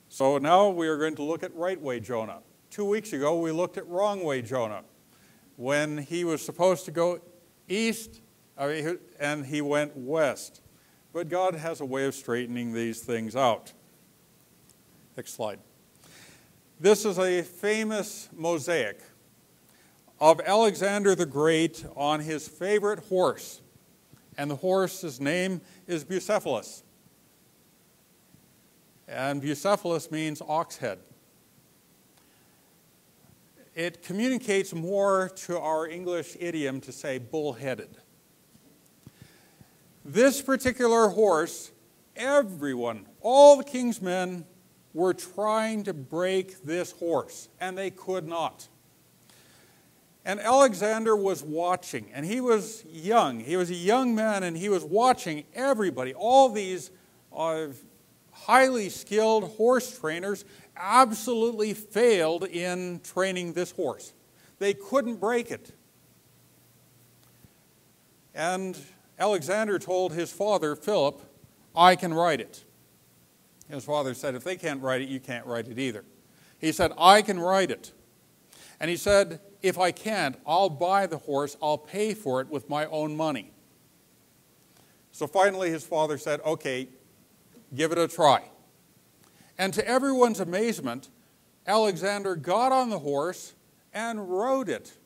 So now we are going to look at right way Jonah. 2 weeks ago we looked at wrong way Jonah, when he was supposed to go east and he went west. But God has a way of straightening these things out. Next slide. This is a famous mosaic of Alexander the Great on his favorite horse. And the horse's name is Bucephalus. And Bucephalus means ox head. It communicates more to our English idiom to say bull-headed. This particular horse, everyone, all the king's men were trying to break this horse, and they could not. And Alexander was watching, and he was young. He was a young man, and he was watching everybody. All these highly skilled horse trainers absolutely failed in training this horse. They couldn't break it. And Alexander told his father, Philip, I can ride it. His father said, if they can't ride it, you can't ride it either. He said, I can ride it. And he said, if I can't, I'll buy the horse, I'll pay for it with my own money. So finally his father said, okay, give it a try. And to everyone's amazement, Alexander got on the horse and rode it.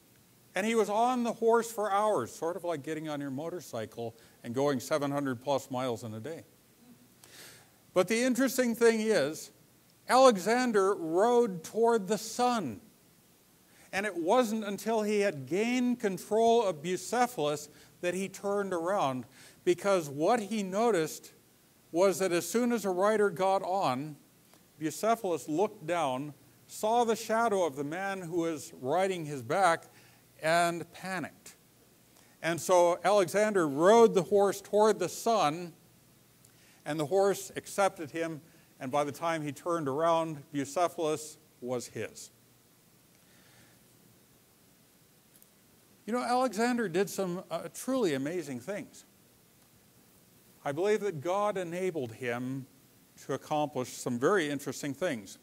And he was on the horse for hours, sort of like getting on your motorcycle and going 700 plus miles in a day. But the interesting thing is, Alexander rode toward the sun. And it wasn't until he had gained control of Bucephalus that he turned around, because what he noticed was that as soon as a rider got on, Bucephalus looked down, saw the shadow of the man who was riding his back, and panicked. And so Alexander rode the horse toward the sun, and the horse accepted him, and by the time he turned around, Bucephalus was his. You know, Alexander did some truly amazing things. I believe that God enabled him to accomplish some very interesting things.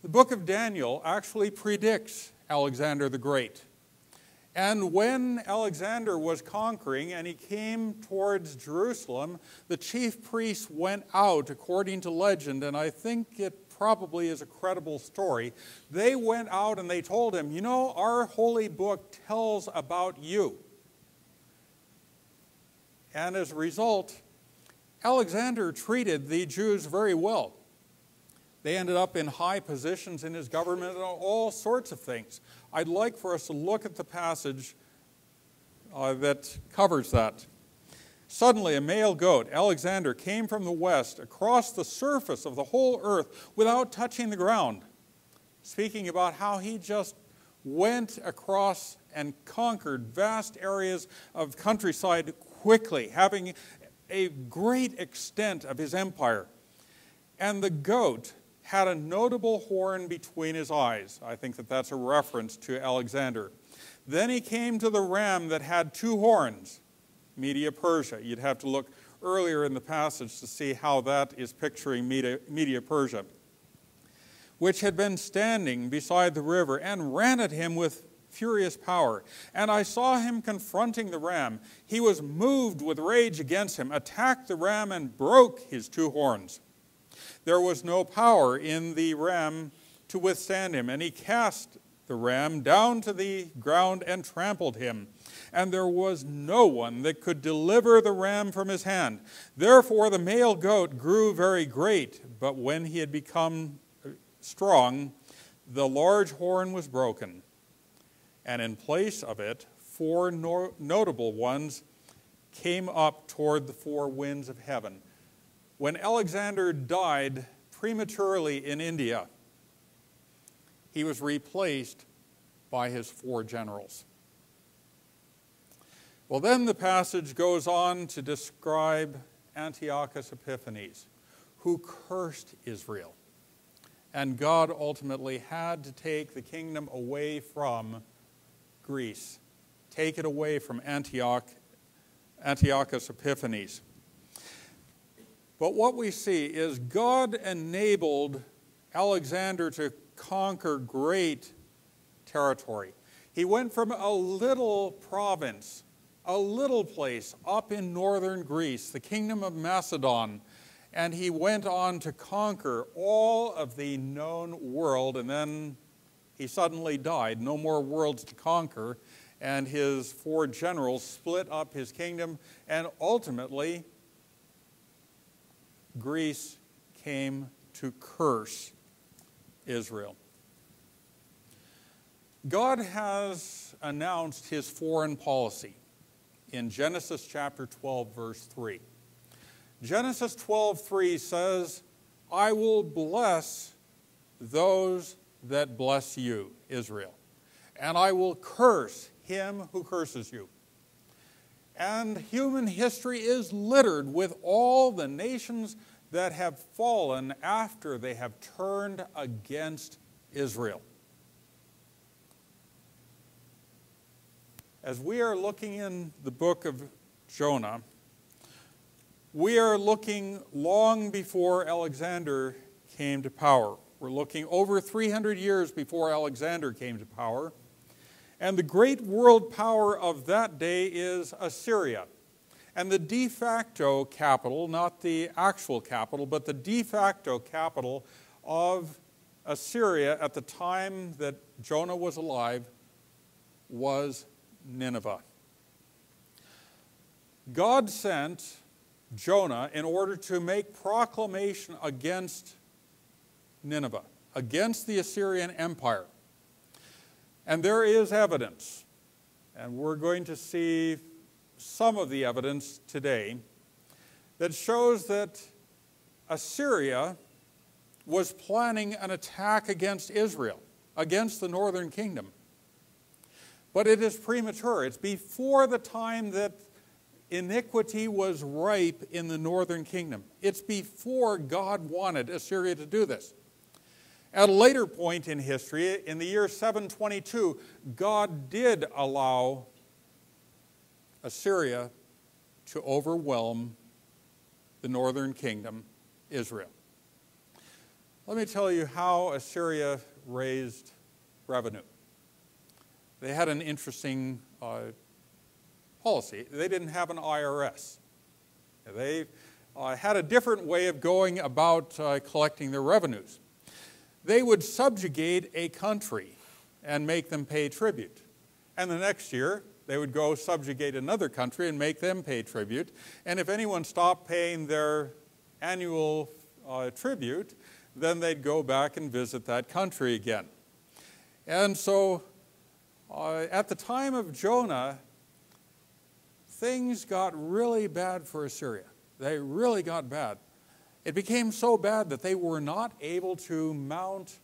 The book of Daniel actually predicts Alexander the Great. And when Alexander was conquering and he came towards Jerusalem, the chief priests went out, according to legend, and I think it probably is a credible story. They went out and they told him, you know, our holy book tells about you. And as a result, Alexander treated the Jews very well. They ended up in high positions in his government and all sorts of things. I'd like for us to look at the passage that covers that. Suddenly a male goat, Alexander, came from the west across the surface of the whole earth without touching the ground. Speaking about how he just went across and conquered vast areas of countryside quickly, having a great extent of his empire. And the goat had a notable horn between his eyes. I think that that's a reference to Alexander. Then he came to the ram that had two horns, Media-Persia. You'd have to look earlier in the passage to see how that is picturing Media-Persia, which had been standing beside the river, and ran at him with furious power. And I saw him confronting the ram. He was moved with rage against him, attacked the ram, and broke his two horns. There was no power in the ram to withstand him, and he cast the ram down to the ground and trampled him. And there was no one that could deliver the ram from his hand. Therefore the male goat grew very great, but when he had become strong, the large horn was broken. And in place of it, four notable ones came up toward the four winds of heaven. When Alexander died prematurely in India, he was replaced by his four generals. Well, then the passage goes on to describe Antiochus Epiphanes, who cursed Israel. And God ultimately had to take the kingdom away from Greece, take it away from Antiochus Epiphanes. But what we see is God enabled Alexander to conquer great territory. He went from a little province, a little place up in northern Greece, the kingdom of Macedon, and he went on to conquer all of the known world, and then he suddenly died. No more worlds to conquer, and his 4 generals split up his kingdom, and ultimately Greece came to curse Israel. God has announced his foreign policy in Genesis chapter 12, verse 3. Genesis 12:3 says, I will bless those that bless you, Israel, and I will curse him who curses you. And human history is littered with all the nations that have fallen after they have turned against Israel. As we are looking in the book of Jonah, we are looking long before Alexander came to power. We're looking over 300 years before Alexander came to power. And the great world power of that day is Assyria. And the de facto capital, not the actual capital, but the de facto capital of Assyria at the time that Jonah was alive was Nineveh. God sent Jonah in order to make proclamation against Nineveh, against the Assyrian Empire. And there is evidence, and we're going to see some of the evidence today, that shows that Assyria was planning an attack against Israel, against the northern kingdom. But it is premature. It's before the time that iniquity was ripe in the northern kingdom. It's before God wanted Assyria to do this. At a later point in history, in the year 722, God did allow Assyria to overwhelm the northern kingdom, Israel. Let me tell you how Assyria raised revenue. They had an interesting policy. They didn't have an IRS. They had a different way of going about collecting their revenues. They would subjugate a country and make them pay tribute. And the next year, they would go subjugate another country and make them pay tribute. And if anyone stopped paying their annual tribute, then they'd go back and visit that country again. And so at the time of Jonah, things got really bad for Assyria. They really got bad. It became so bad that they were not able to mount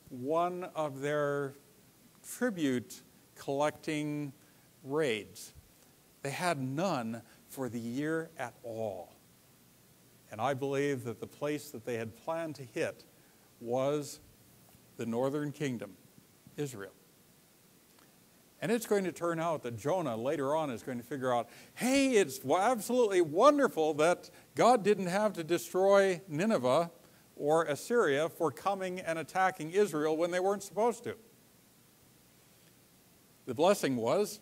one of their tribute collecting raids. They had none for the year at all. And I believe that the place that they had planned to hit was the northern kingdom, Israel. And it's going to turn out that Jonah later on is going to figure out, hey, it's absolutely wonderful that God didn't have to destroy Nineveh or Assyria for coming and attacking Israel when they weren't supposed to. The blessing was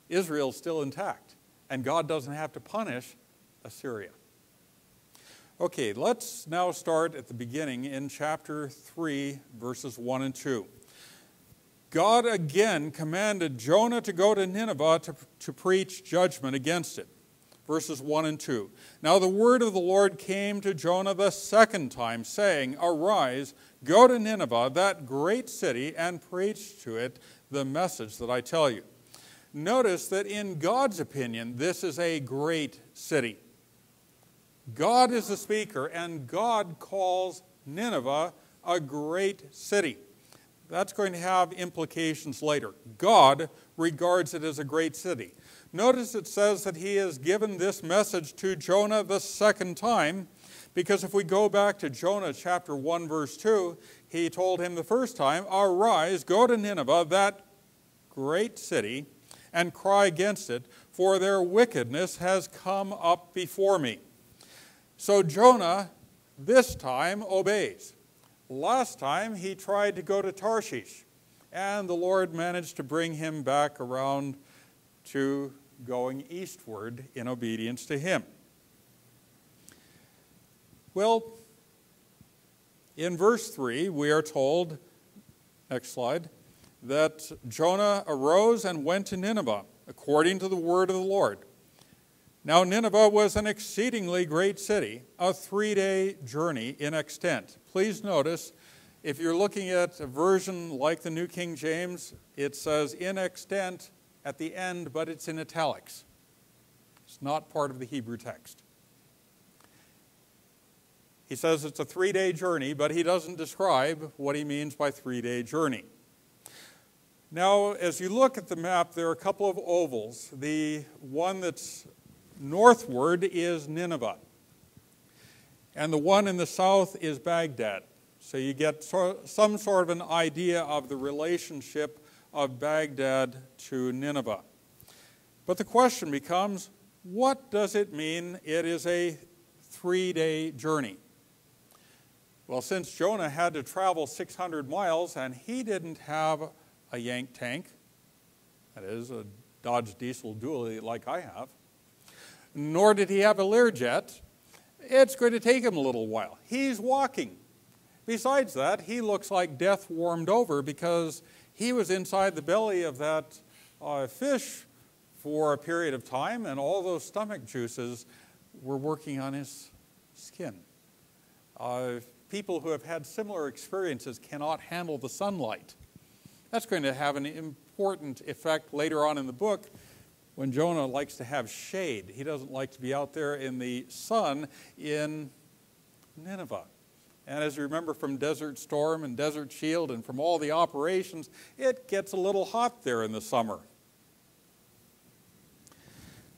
Israel's still intact, and God doesn't have to punish Assyria. Okay, let's now start at the beginning in chapter 3, verses 1 and 2. God again commanded Jonah to go to Nineveh to preach judgment against it. Verses 1 and 2. Now the word of the Lord came to Jonah the second time, saying, Arise, go to Nineveh, that great city, and preach to it the message that I tell you. Notice that in God's opinion, this is a great city. God is the speaker, and God calls Nineveh a great city. That's going to have implications later. God regards it as a great city. Notice it says that he has given this message to Jonah the second time, because if we go back to Jonah chapter 1, verse 2, he told him the first time, Arise, go to Nineveh, that great city, and cry against it, for their wickedness has come up before me. So Jonah, this time, obeys. Last time, he tried to go to Tarshish, and the Lord managed to bring him back around to going eastward in obedience to him. Well, in verse 3, we are told, next slide, that Jonah arose and went to Nineveh, according to the word of the Lord. Now Nineveh was an exceedingly great city, a 3-day journey in extent. Please notice, if you're looking at a version like the New King James, it says in extent at the end, but it's in italics. It's not part of the Hebrew text. He says it's a 3-day journey, but he doesn't describe what he means by 3-day journey. Now, as you look at the map, there are a couple of ovals. The one that's northward is Nineveh, and the one in the south is Baghdad. So you get some sort of an idea of the relationship of Baghdad to Nineveh. But the question becomes, what does it mean it is a 3-day journey? Well, since Jonah had to travel 600 miles and he didn't have a Yank tank, that is, a Dodge diesel dually like I have, nor did he have a Learjet, it's going to take him a little while. He's walking. Besides that, he looks like death warmed over because he was inside the belly of that fish for a period of time, and all those stomach juices were working on his skin. People who have had similar experiences cannot handle the sunlight. That's going to have an important effect later on in the book when Jonah likes to have shade. He doesn't like to be out there in the sun in Nineveh. And as you remember from Desert Storm and Desert Shield and from all the operations, it gets a little hot there in the summer.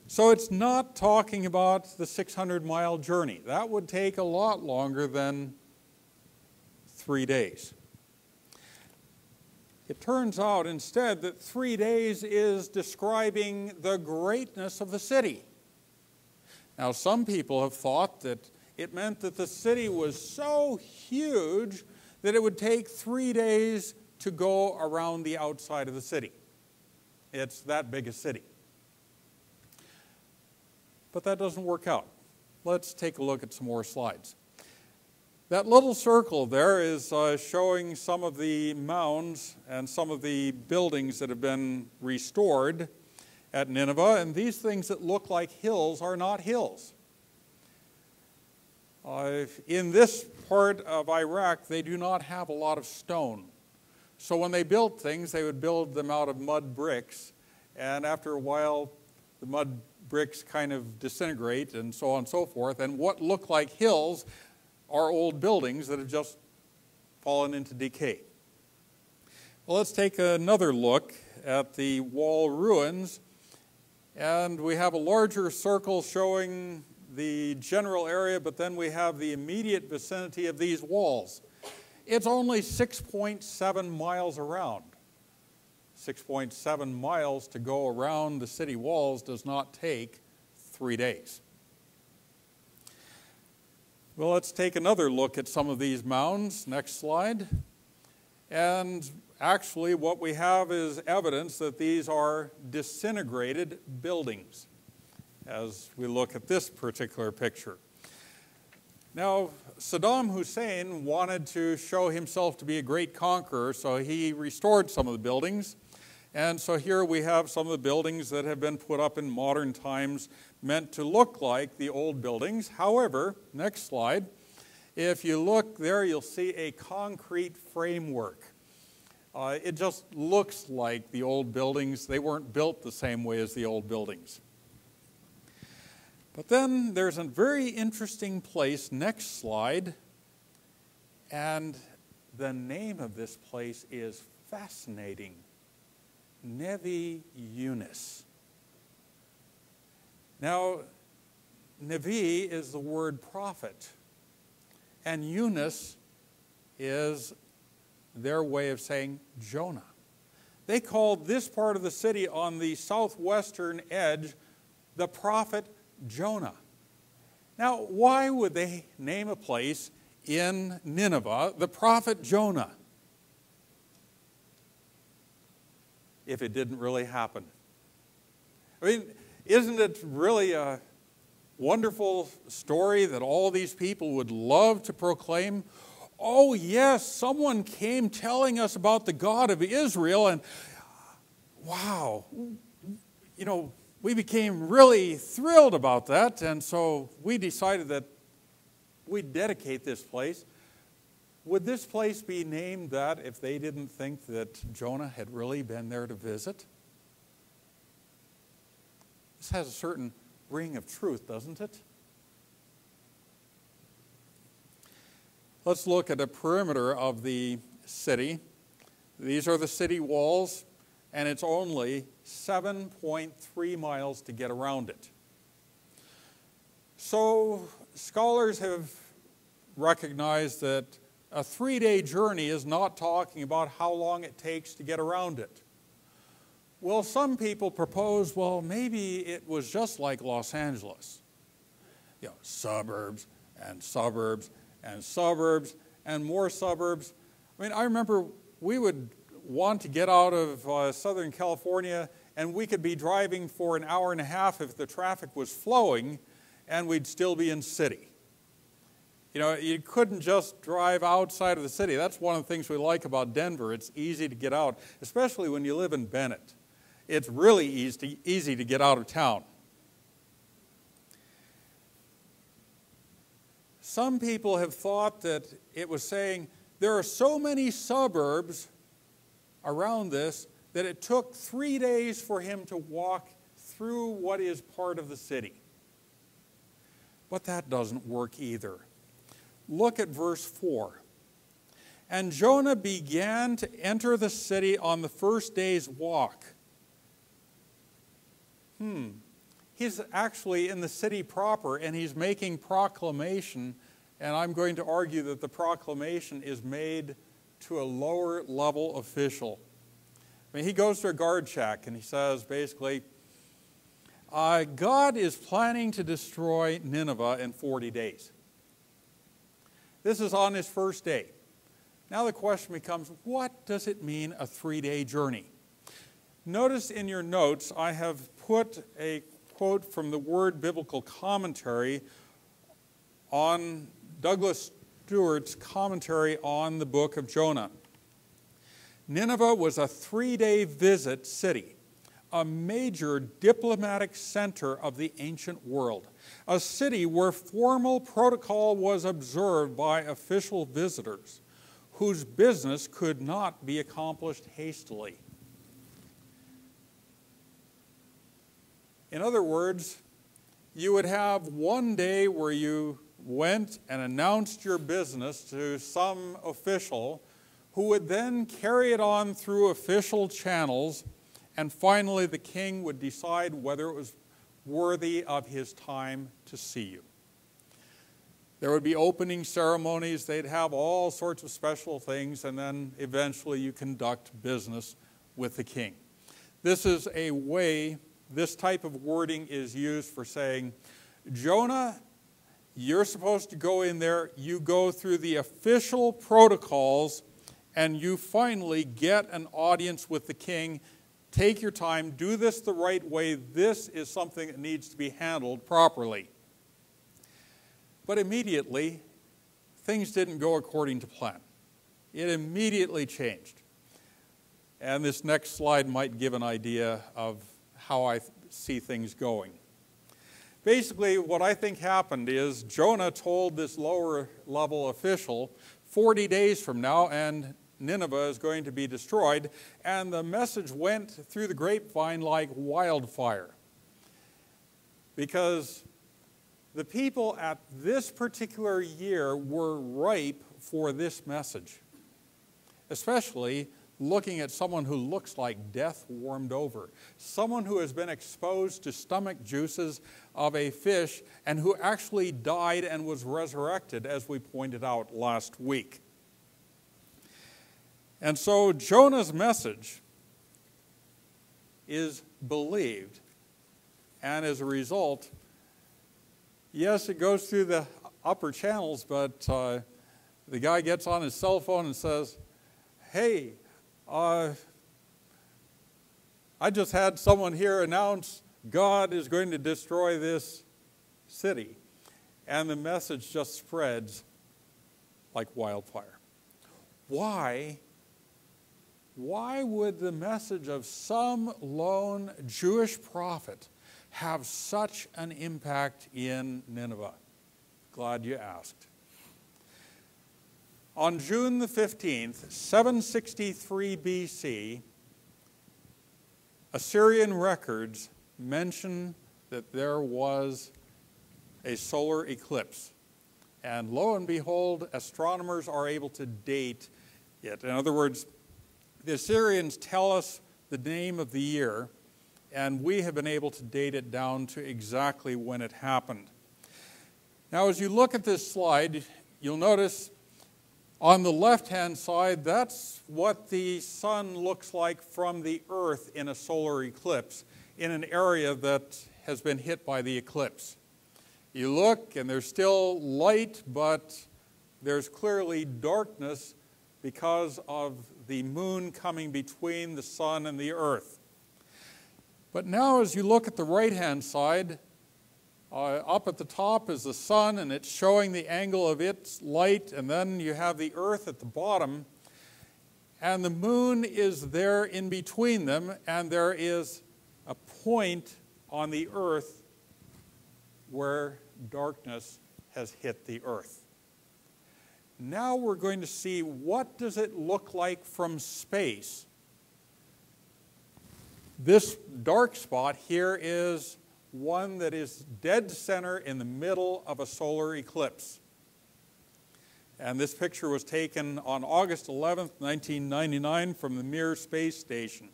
So it's not talking about the 600-mile journey. That would take a lot longer than 3 days. It turns out instead that 3 days is describing the greatness of the city. Now, some people have thought that it meant that the city was so huge that it would take 3 days to go around the outside of the city. It's that big a city. But that doesn't work out. Let's take a look at some more slides. That little circle there is showing some of the mounds and some of the buildings that have been restored at Nineveh, and these things that look like hills are not hills. In this part of Iraq, they do not have a lot of stone. So when they built things, they would build them out of mud bricks, and after a while, the mud bricks kind of disintegrate and so on and so forth, and what look like hills are old buildings that have just fallen into decay. Well, let's take another look at the wall ruins, and we have a larger circle showing the general area, but then we have the immediate vicinity of these walls. It's only 6.7 miles around. 6.7 miles to go around the city walls does not take 3 days. Well, let's take another look at some of these mounds. Next slide. And actually what we have is evidence that these are disintegrated buildings as we look at this particular picture. Now, Saddam Hussein wanted to show himself to be a great conqueror, so he restored some of the buildings. And so here we have some of the buildings that have been put up in modern times, meant to look like the old buildings. However, next slide, if you look there, you'll see a concrete framework. It just looks like the old buildings. They weren't built the same way as the old buildings. But then there's a very interesting place, next slide, and the name of this place is fascinating. Nevi Yunus. Now, Nevi is the word prophet, and Yunus is their way of saying Jonah. They called this part of the city on the southwestern edge the prophet Jonah. Now, why would they name a place in Nineveh the prophet Jonah if it didn't really happen? I mean, isn't it really a wonderful story that all these people would love to proclaim? Oh, yes, someone came telling us about the God of Israel, and wow, we became really thrilled about that, and so we decided that we'd dedicate this place. Would this place be named that if they didn't think that Jonah had really been there to visit? This has a certain ring of truth, doesn't it? Let's look at the perimeter of the city. These are the city walls, and it's only 7.3 miles to get around it. So scholars have recognized that a 3-day journey is not talking about how long it takes to get around it. Well, some people propose, well, maybe it was just like Los Angeles. Suburbs and suburbs and suburbs and more suburbs. I mean, I remember we would want to get out of Southern California, and we could be driving for an hour and a half if the traffic was flowing, and we'd still be in city. You couldn't just drive outside of the city. That's one of the things we like about Denver. It's easy to get out, especially when you live in Bennett. It's really easy to get out of town. Some people have thought that it was saying there are so many suburbs around this that it took 3 days for him to walk through what is part of the city. But that doesn't work either. Look at verse 4. And Jonah began to enter the city on the first day's walk. He's actually in the city proper, and he's making proclamation, and I'm going to argue that the proclamation is made to a lower level official. I mean, he goes to a guard shack, and he says, basically, God is planning to destroy Nineveh in 40 days. This is on his first day. Now the question becomes, what does it mean, a 3-day journey? Notice in your notes, I have put a quote from the Word Biblical Commentary on Douglas Stewart's commentary on the book of Jonah. Nineveh was a 3-day visit city, a major diplomatic center of the ancient world, a city where formal protocol was observed by official visitors, whose business could not be accomplished hastily. In other words, you would have one day where you went and announced your business to some official who would then carry it on through official channels, and finally the king would decide whether it was worthy of his time to see you. There would be opening ceremonies, they'd have all sorts of special things, and then eventually you conduct business with the king. This is a way, this type of wording is used for saying, Jonah, you're supposed to go in there, you go through the official protocols, and you finally get an audience with the king. Take your time, do this the right way. This is something that needs to be handled properly. But immediately, things didn't go according to plan. It immediately changed. And this next slide might give an idea of how I see things going. Basically, what I think happened is Jonah told this lower level official 40 days from now, and Nineveh is going to be destroyed, and the message went through the grapevine like wildfire. Because the people at this particular year were ripe for this message, especially looking at someone who looks like death warmed over, someone who has been exposed to stomach juices of a fish and who actually died and was resurrected, as we pointed out last week. And so Jonah's message is believed, and as a result, Yes, it goes through the upper channels, but the guy gets on his cell phone and says, hey, I just had someone here announce God is going to destroy this city. And the message just spreads like wildfire. Why would the message of some lone Jewish prophet have such an impact in Nineveh? Glad you asked. On June the 15th, 763 BC, Assyrian records mention that there was a solar eclipse. And lo and behold, astronomers are able to date it. In other words, the Assyrians tell us the name of the year, and we have been able to date it down to exactly when it happened. Now, as you look at this slide, you'll notice on the left-hand side, that's what the sun looks like from the earth in a solar eclipse in an area that has been hit by the eclipse. You look, and there's still light, but there's clearly darkness because of the moon coming between the sun and the earth. But now as you look at the right-hand side, up at the top is the sun, and it's showing the angle of its light, and then you have the earth at the bottom, and the moon is there in between them, and there is a point on the earth where darkness has hit the earth. Now we're going to see what does it look like from space. This dark spot here is one that is dead center in the middle of a solar eclipse. And this picture was taken on August 11th, 1999 from the Mir space station.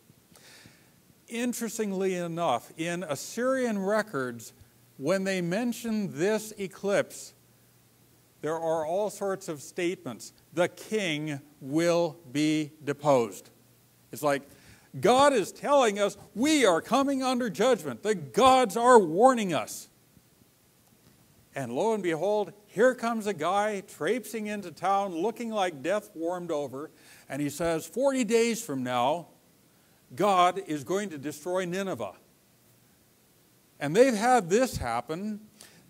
Interestingly enough, in Assyrian records, when they mention this eclipse, there are all sorts of statements. The king will be deposed. It's like, God is telling us we are coming under judgment. The gods are warning us. And lo and behold, here comes a guy traipsing into town looking like death warmed over, and he says, 40 days from now, God is going to destroy Nineveh. And they've had this happen.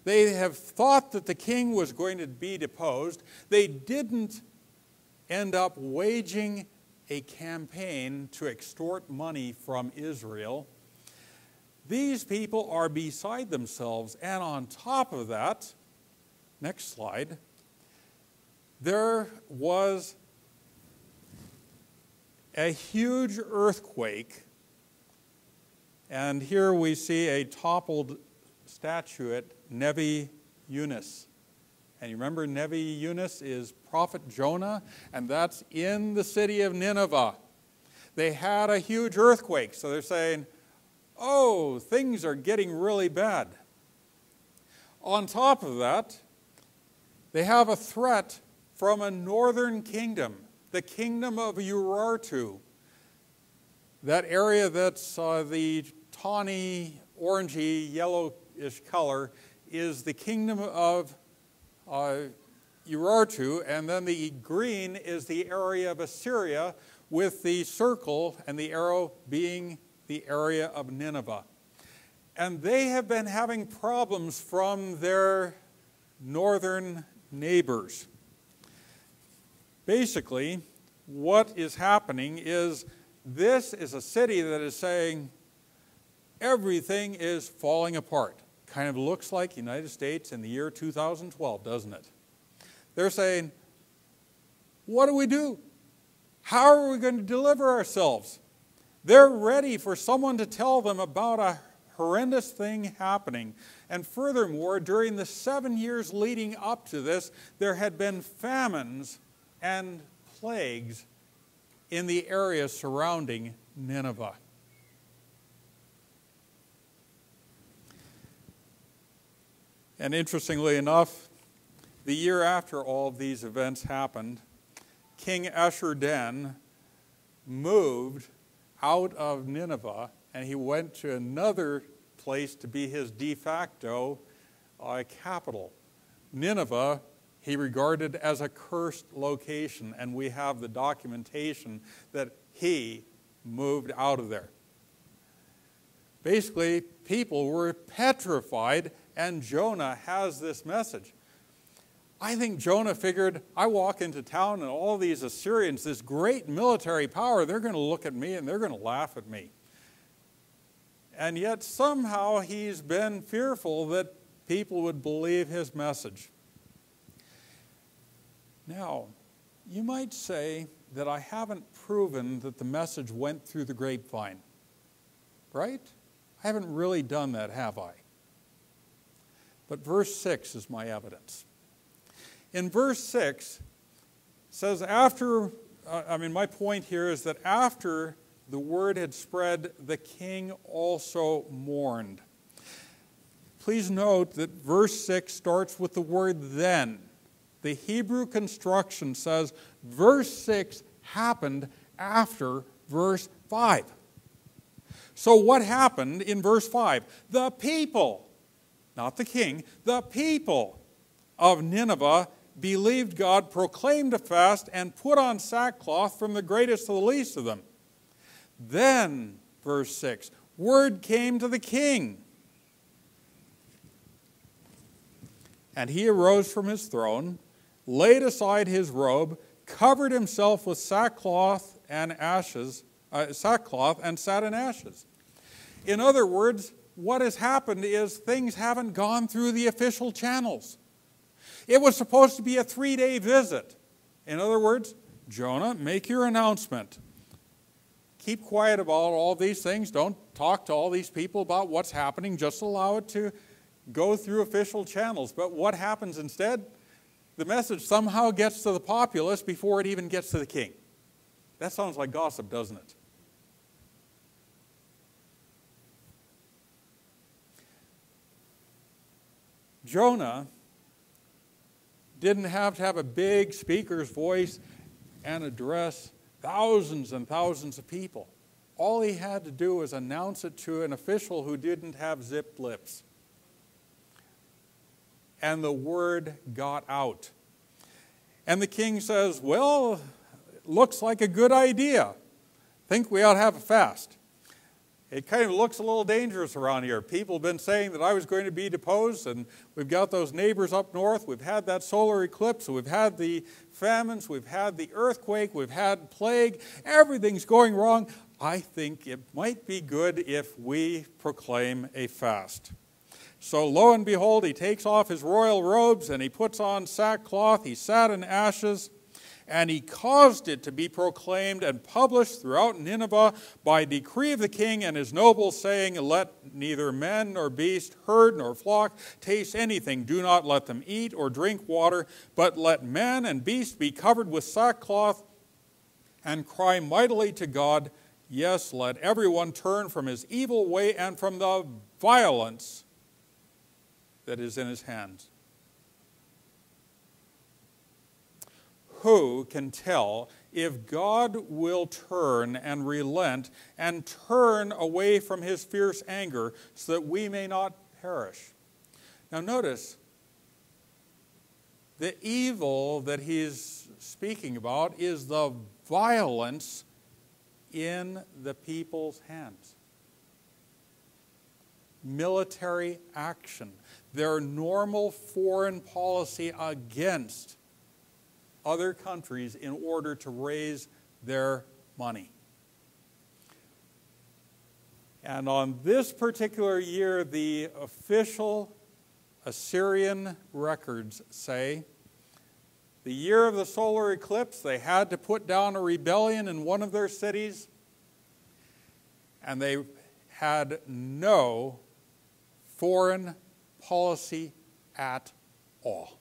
They have thought that the king was going to be deposed. They didn't end up waging a campaign to extort money from Israel. These people are beside themselves. And on top of that, next slide, there was a huge earthquake. And here we see a toppled statuette, Nevi Yunus. And you remember Nevi Yunus is prophet Jonah, and that's in the city of Nineveh. They had a huge earthquake, so they're saying, oh, things are getting really bad. On top of that, they have a threat from a northern kingdom, the kingdom of Urartu. That area that's the tawny, orangey, yellowish color is the kingdom of Urartu, and then the green is the area of Assyria, with the circle and the arrow being the area of Nineveh. And they have been having problems from their northern neighbors. Basically, what is happening is this is a city that is saying everything is falling apart. Kind of looks like the United States in the year 2012, doesn't it? They're saying, what do we do? How are we going to deliver ourselves? They're ready for someone to tell them about a horrendous thing happening. And furthermore, during the 7 years leading up to this, there had been famines and plagues in the area surrounding Nineveh. And interestingly enough, the year after all of these events happened, King Ashur-dan moved out of Nineveh, and he went to another place to be his de facto capital. Nineveh he regarded as a cursed location, and we have the documentation that he moved out of there. Basically, people were petrified, and Jonah has this message. I think Jonah figured, I walk into town and all these Assyrians, this great military power, they're going to look at me and they're going to laugh at me. And yet somehow he's been fearful that people would believe his message. Now, you might say that I haven't proven that the message went through the grapevine, right? I haven't really done that, have I? But verse 6 is my evidence. In verse 6, it says my point here is that after the word had spread, the king also mourned. Please note that verse 6 starts with the word then. The Hebrew construction says verse 6 happened after verse 5. So what happened in verse 5? The people, not the king, the people of Nineveh believed God, proclaimed a fast, and put on sackcloth from the greatest to the least of them. Then, verse 6, word came to the king. And he arose from his throne, laid aside his robe, covered himself with sackcloth and sat in ashes. In other words, what has happened is things haven't gone through the official channels. It was supposed to be a 3-day visit. In other words, Jonah, make your announcement. Keep quiet about all these things. Don't talk to all these people about what's happening. Just allow it to go through official channels. But what happens instead? The message somehow gets to the populace before it even gets to the king. That sounds like gossip, doesn't it? Jonah didn't have to have a big speaker's voice and address thousands and thousands of people. All he had to do was announce it to an official who didn't have zipped lips. And the word got out. And the king says, well, looks like a good idea. Think we ought to have a fast. It kind of looks a little dangerous around here. People have been saying that I was going to be deposed, and we've got those neighbors up north. We've had that solar eclipse. We've had the famines. We've had the earthquake. We've had plague. Everything's going wrong. I think it might be good if we proclaim a fast. So lo and behold, he takes off his royal robes and he puts on sackcloth. He sat in ashes, and he caused it to be proclaimed and published throughout Nineveh by decree of the king and his nobles, saying, let neither man nor beast, herd nor flock taste anything. Do not let them eat or drink water, but let man and beast be covered with sackcloth and cry mightily to God. Yes, let everyone turn from his evil way and from the violence that is in his hands. Who can tell if God will turn and relent and turn away from his fierce anger so that we may not perish? Now notice, the evil that he's speaking about is the violence in the people's hands. Military action. Their normal foreign policy against other countries in order to raise their money. And on this particular year, the official Assyrian records say, the year of the solar eclipse, they had to put down a rebellion in one of their cities, and they had no foreign policy at all.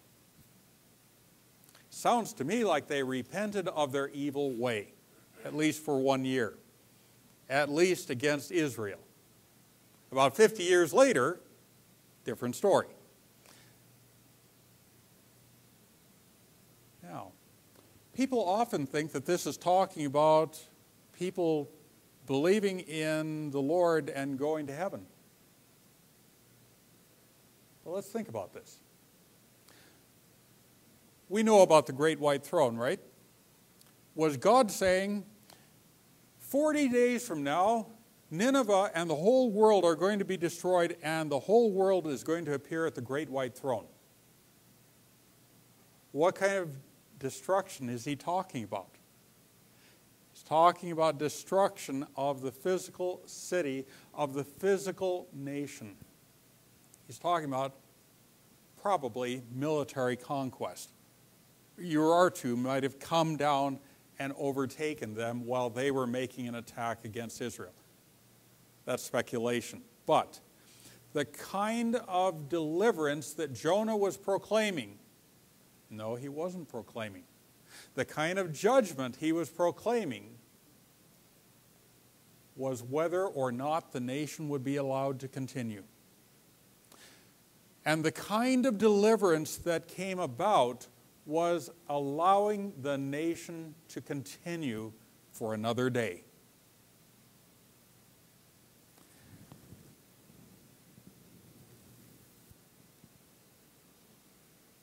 Sounds to me like they repented of their evil way, at least for 1 year, at least against Israel. About 50 years later, different story. Now, people often think that this is talking about people believing in the Lord and going to heaven. But let's think about this. We know about the great white throne, right? Was God saying, 40 days from now, Nineveh and the whole world are going to be destroyed, and the whole world is going to appear at the great white throne? What kind of destruction is he talking about? He's talking about destruction of the physical city, of the physical nation. He's talking about probably military conquest. Urartu might have come down and overtaken them while they were making an attack against Israel. That's speculation. But the kind of deliverance that Jonah was proclaiming, no, he wasn't proclaiming. The kind of judgment he was proclaiming was whether or not the nation would be allowed to continue. And the kind of deliverance that came about was allowing the nation to continue for another day.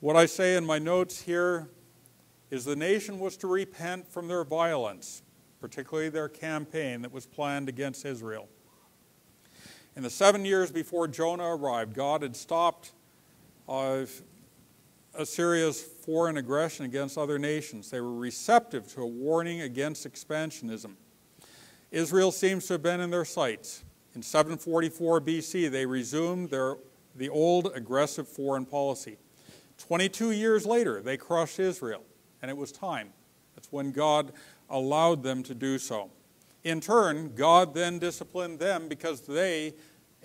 What I say in my notes here is the nation was to repent from their violence, particularly their campaign that was planned against Israel. In the 7 years before Jonah arrived, God had stopped Assyria's foreign aggression against other nations. They were receptive to a warning against expansionism. Israel seems to have been in their sights. In 744 BC, they resumed the old aggressive foreign policy. 22 years later, they crushed Israel, and it was time. That's when God allowed them to do so. In turn, God then disciplined them because they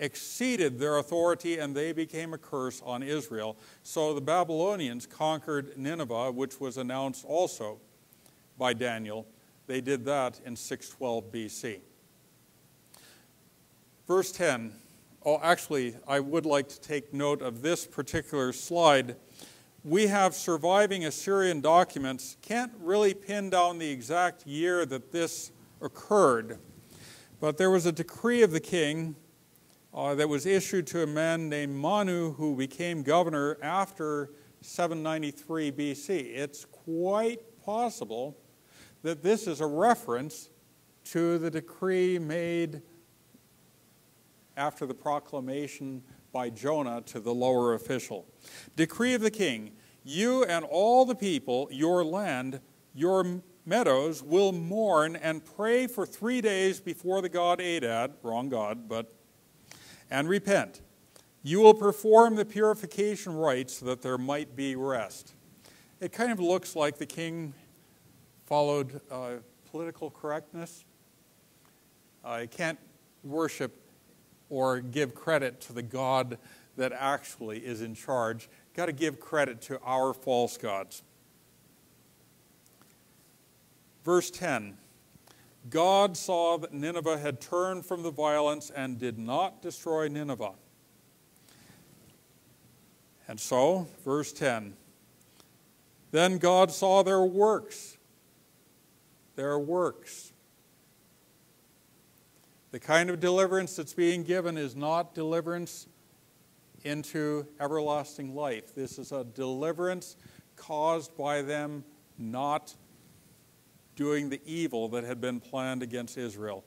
exceeded their authority and they became a curse on Israel. So the Babylonians conquered Nineveh, which was announced also by Daniel. They did that in 612 BC. Verse 10. Oh, actually, I would like to take note of this particular slide. We have surviving Assyrian documents. Can't really pin down the exact year that this occurred, but there was a decree of the king that was issued to a man named Manu, who became governor after 793 BC. It's quite possible that this is a reference to the decree made after the proclamation by Jonah to the lower official. Decree of the king, you and all the people, your land, your meadows will mourn and pray for 3 days before the god Adad, wrong god, and repent. You will perform the purification rites so that there might be rest. It kind of looks like the king followed political correctness. You can't worship or give credit to the God that actually is in charge. Got to give credit to our false gods. Verse 10. God saw that Nineveh had turned from the violence and did not destroy Nineveh. And so, verse 10. Then God saw their works. Their works. The kind of deliverance that's being given is not deliverance into everlasting life. This is a deliverance caused by them not doing the evil that had been planned against Israel.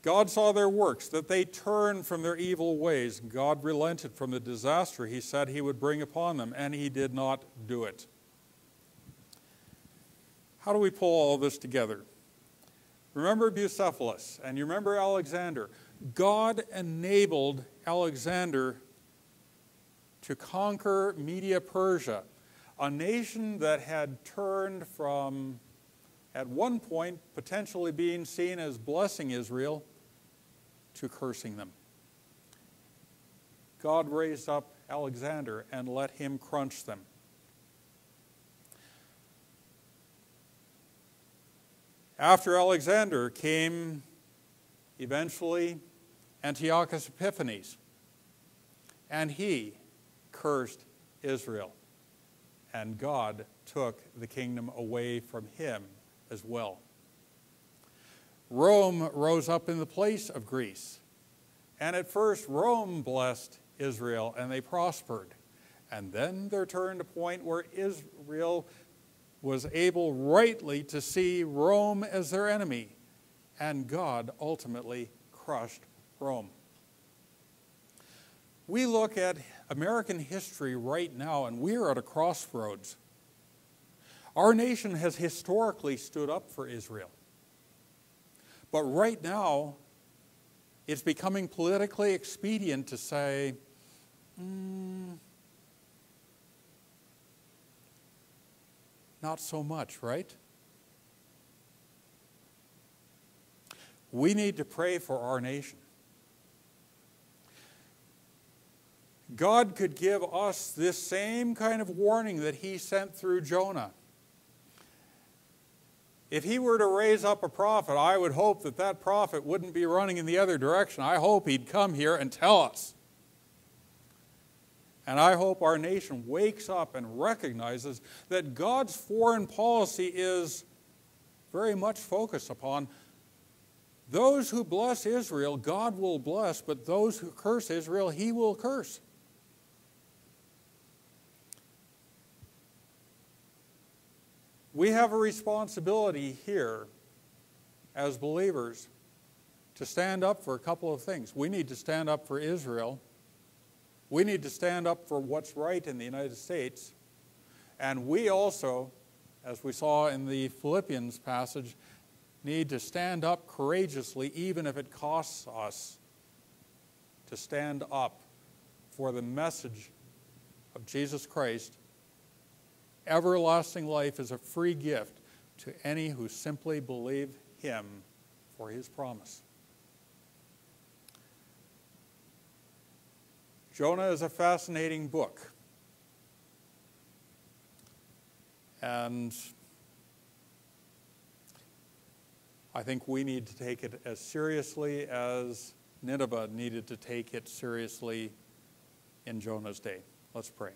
God saw their works, that they turned from their evil ways. God relented from the disaster he said he would bring upon them, and he did not do it. How do we pull all this together? Remember Bucephalus, and you remember Alexander. God enabled Alexander to conquer Media Persia, a nation that had turned from, at one point, potentially being seen as blessing Israel, to cursing them. God raised up Alexander and let him crunch them. After Alexander came, eventually, Antiochus Epiphanes, and he cursed Israel, and God took the kingdom away from him as well. Rome rose up in the place of Greece, and at first Rome blessed Israel, and they prospered. And then there turned a point where Israel was able rightly to see Rome as their enemy, and God ultimately crushed Rome. We look at American history right now, and we are at a crossroads. Our nation has historically stood up for Israel. But right now, it's becoming politically expedient to say, not so much, right? We need to pray for our nation. God could give us this same kind of warning that he sent through Jonah. If he were to raise up a prophet, I would hope that that prophet wouldn't be running in the other direction. I hope he'd come here and tell us. And I hope our nation wakes up and recognizes that God's foreign policy is very much focused upon those who bless Israel, God will bless, but those who curse Israel, he will curse. We have a responsibility here as believers to stand up for a couple of things. We need to stand up for Israel. We need to stand up for what's right in the United States. And we also, as we saw in the Philippians passage, need to stand up courageously, even if it costs us to stand up for the message of Jesus Christ. Everlasting life is a free gift to any who simply believe him for his promise. Jonah is a fascinating book. And I think we need to take it as seriously as Nineveh needed to take it seriously in Jonah's day. Let's pray.